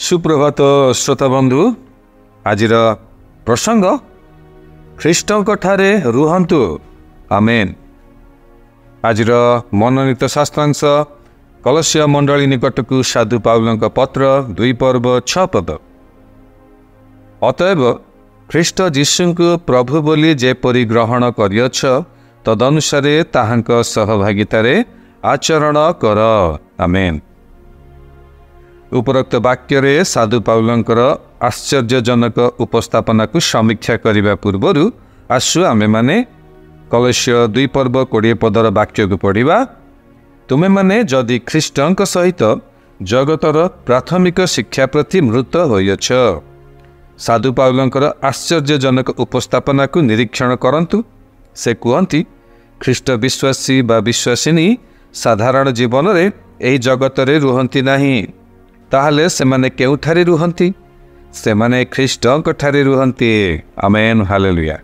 सुप्रभात श्रोता बंधु आज प्रसंग ख्रीष्टों ठारे रुहंतु आमेन। आज मनोनीत शास्त्रांश कलसिया मंडली निकटकू साधु पाउलଙ୍କ पत्र 2 पर्व 6 पद। अतएव ख्रीष्ट जीशुଙ୍କୁ प्रभु बोली जेपरी ग्रहण करियछ तदनुसारे ताहांक सहभागितारे आचरण कर आमेन। उपरोक्त वाक्य साधु पाउलंकर आश्चर्यजनक उपस्थापना को समीक्षा करने पूर्वर आसु आमे माने कलसिय 2 पर्व 20 पदर वाक्य को पढ़ा। तुमे माने जदि ख्रीष्टଙ୍କ सहित जगतर प्राथमिक शिक्षा प्रति मृत होइछ। साधु पाउलंकर आश्चर्यजनक उपस्थापना को निरीक्षण करंतु। से कहती ख्रीष्ट विश्वासी बा विश्वासिनी साधारण जीवन रे एही जगतरे रुहंती नाही, ताहले सेमाने केउठारे रुहंती? सेमाने ख्रीष्टଙ୍କ ठारे रुहंती। Amen hallelujah.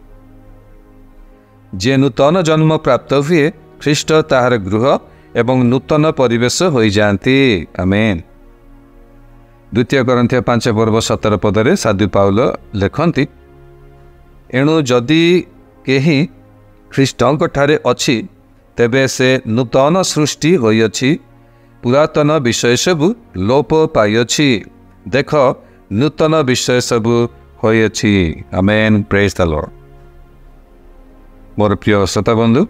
जे नूतन जन्म प्राप्त हुए ख्रीष्ट ताहार गृह एवं नूतन परिवेश हो जाती। आमेन। 2 कोरिन्थियो 5 पर्व 17 पदरे साधु पाउल लेखन्ति, एणु जदि केही ख्रीष्टଙ୍କ ठारे अछि तेबे से नूतन सृष्टि होइछि, पुरातन विषय सबु लोप पाइछि, देख नूतन विषय सबु होइछि। आमेन। Praise the lord. मोर प्रिय श्रोता बंधु,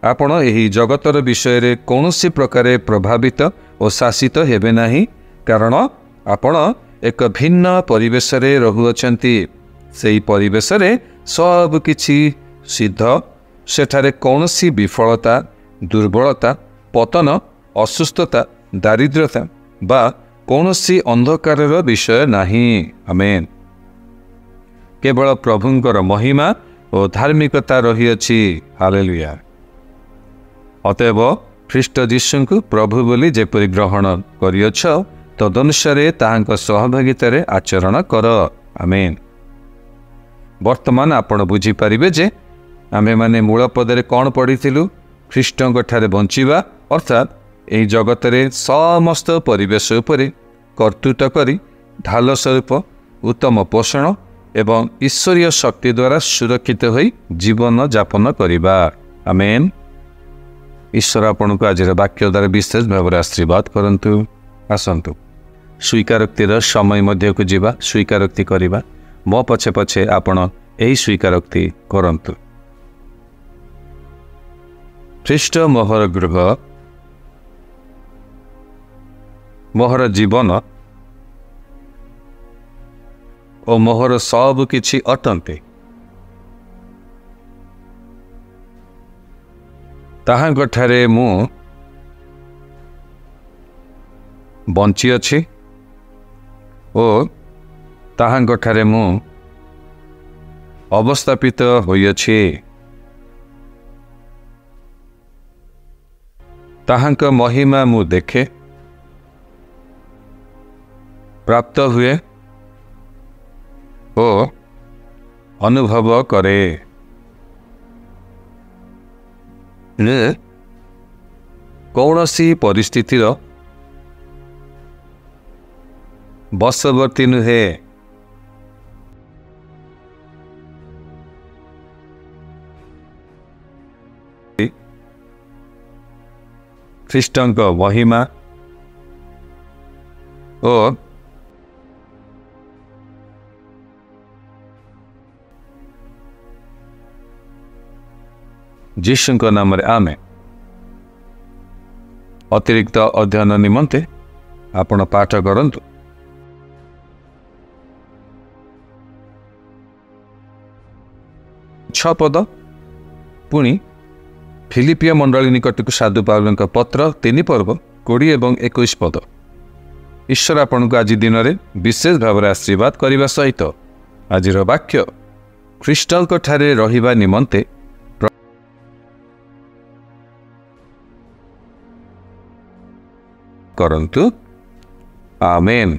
आपण एही जगतर विषय रे कौनसी प्रकारे प्रभावित और शासित हेबे नाही, कारण आपण एक भिन्न परिवेश रे रहुअछंती। सेही परिवेश रे सब किछि सिद्ध, सेठारे कौनसी विफलता, दुर्बलता, पतन, असुस्थता, दारिद्रता बा कौनसी अंधकार विषय नहीं। आमेन। केवल प्रभुंकर महिमा और धार्मिकता रही अछि। हालेलुया। अतएव ख्रीष्ट जीशुଙ୍କୁ प्रभु बोली जेपरि ग्रहण करियछ तदनुसारे ताहांक सहभागितारे आचरण कर। आमेन। वर्तमान आपण बुझी पारिबे जे आमे माने मूल पदरे कौन पढ़िथिलु? ख्रीष्टଙ୍କ ठारे बंचिबा अर्थात एही जगतरे समस्त परिवेश उपरे कर्तृत्व करी ढाल स्वरूप उत्तम पोषण एवं ईश्वरीय शक्ति द्वारा सुरक्षित होई जीवन जापन करिबा। आमेन। ईश्वर आपन को आज वाक्य द्वारा विशेष भाव आशीर्वाद करंतु। आसंतु स्वीकारोक्तिर समय मध्य को जीवा, स्वीकारोक्ति करिबा। मो पछे पछे आपण एही स्वीकारोक्ति करंतु। ख्रीष्ट मोहर गृह, मोहर जीवन और मोहर सब किछि अटंते। ताहांक ठारे मु बंची अछि और ताहांक ठारे मु अवस्थापित होइछि। ताहांक महिमा मु देखे, प्राप्त हुए और अनुभव करे। कौनसी परिस्थितिर बशवर्ती नुहे। ख्रीष्टଙ୍କ महिमा और जीशुଙ୍କ नाम रे आमे अतिरिक्त अध्ययन निमंते आपण पाठ करंतु। छ पद पुणी फिलिपिया मंडली निकटकू साधु पाउलଙ୍କ पत्र 3 पर्व 20 एवं 21 पद। ईश्वर आपण को आज दिन रे विशेष भाव आशीर्वाद करने सहित आज वाक्य ख्रीष्टଙ୍କ ठारे रहिबा निमंते करंतु। आमेन।